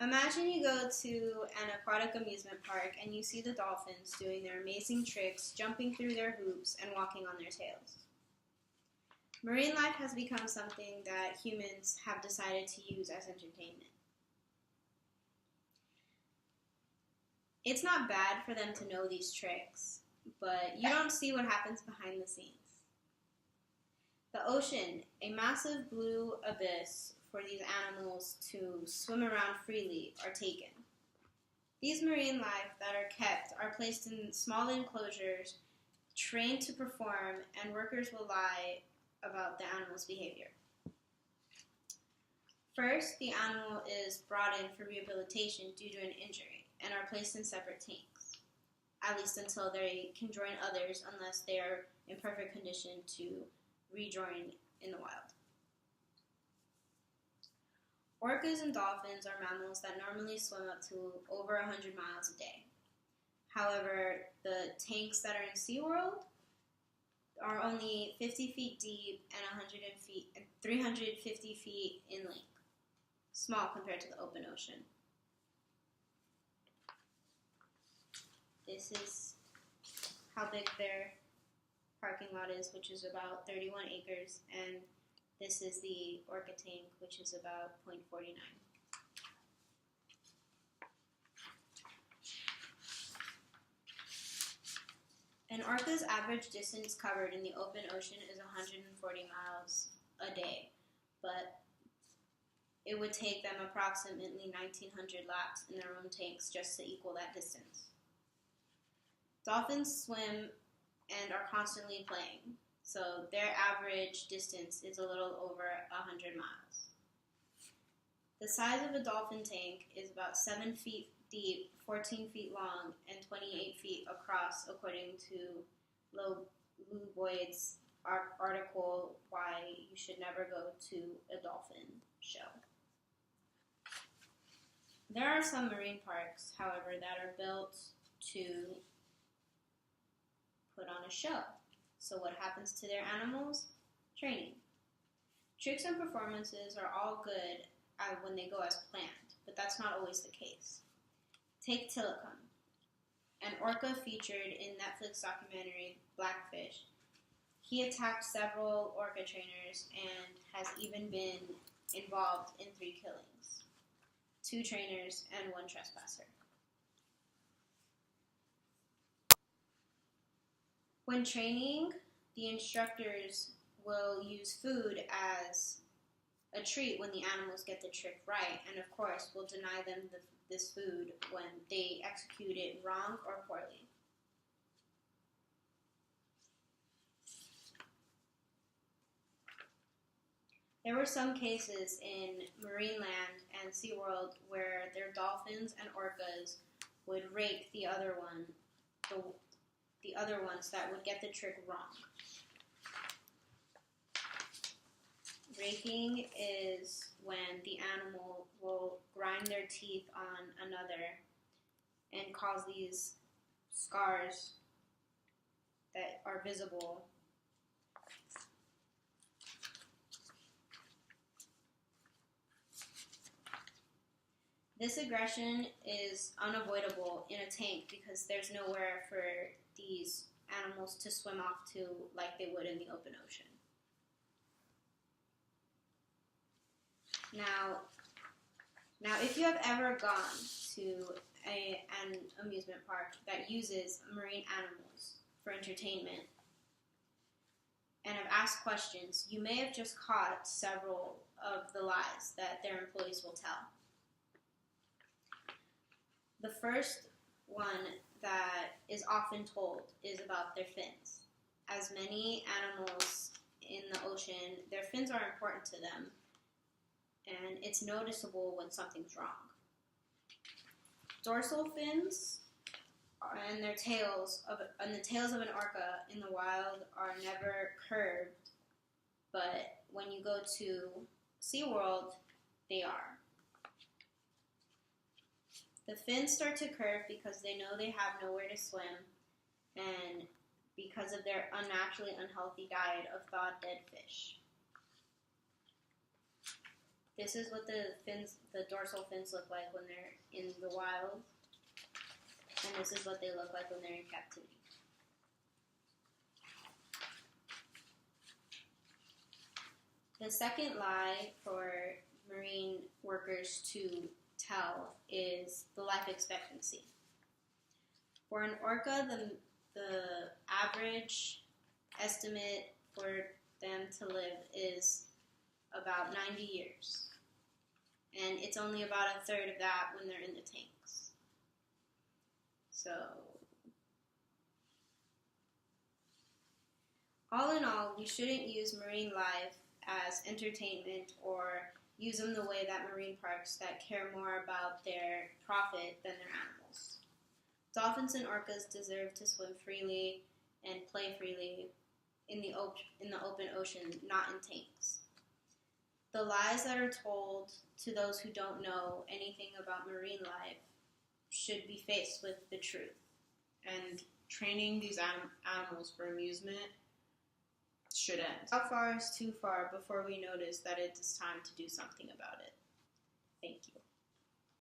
Imagine you go to an aquatic amusement park and you see the dolphins doing their amazing tricks, jumping through their hoops, and walking on their tails. Marine life has become something that humans have decided to use as entertainment. It's not bad for them to know these tricks, but you don't see what happens behind the scenes. The ocean, a massive blue abyss for these animals to swim around freely, are taken. These marine life that are kept are placed in small enclosures, trained to perform, and workers will lie about the animal's behavior. First, the animal is brought in for rehabilitation due to an injury and are placed in separate tanks, at least until they can join others unless they are in perfect condition to rejoin in the wild. Orcas and dolphins are mammals that normally swim up to over 100 miles a day. However, the tanks that are in SeaWorld are only 50 feet deep and 350 feet in length, small compared to the open ocean. This is how big their parking lot is, which is about 31 acres, and this is the orca tank, which is about 0.49. An orca's average distance covered in the open ocean is 140 miles a day, but it would take them approximately 1,900 laps in their own tanks just to equal that distance. Dolphins swim and are constantly playing, so their average distance is a little over 100 miles. The size of a dolphin tank is about 7 feet deep, 14 feet long, and 28 feet across, according to Lou Boyd's article, Why You Should Never Go to a Dolphin Show. There are some marine parks, however, that are built to put on a show. So what happens to their animals? Training. Tricks and performances are all good when they go as planned, but that's not always the case. Take Tilikum, an orca featured in Netflix documentary Blackfish. He attacked several orca trainers and has even been involved in 3 killings, 2 trainers and 1 trespasser. When training, the instructors will use food as a treat when the animals get the trick right, and of course will deny them this food when they execute it wrong or poorly. There were some cases in Marineland and SeaWorld where their dolphins and orcas would rake the other ones that would get the trick wrong. Raking is when the animal will grind their teeth on another and cause these scars that are visible. This aggression is unavoidable in a tank because there's nowhere for these animals to swim off to like they would in the open ocean. Now, if you have ever gone to an amusement park that uses marine animals for entertainment and have asked questions, you may have just caught several of the lies that their employees will tell. The first one that is often told is about their fins. As many animals in the ocean, their fins are important to them, and it's noticeable when something's wrong. Dorsal fins and the tails of an orca in the wild are never curved, but when you go to SeaWorld, they are. The fins start to curve because they know they have nowhere to swim and because of their unnaturally unhealthy diet of thawed dead fish. This is what the dorsal fins look like when they're in the wild, and this is what they look like when they're in captivity. The second lie for marine workers to tell is the life expectancy. For an orca, the average estimate for them to live is about 90 years. And it's only about a third of that when they're in the tanks. So, all in all, we shouldn't use marine life as entertainment or use them the way that marine parks that care more about their profit than their animals. Dolphins and orcas deserve to swim freely and play freely in the open ocean, not in tanks. The lies that are told to those who don't know anything about marine life should be faced with the truth. And training these animals for amusement should end. How far is too far before we notice that it's time to do something about it? Thank you.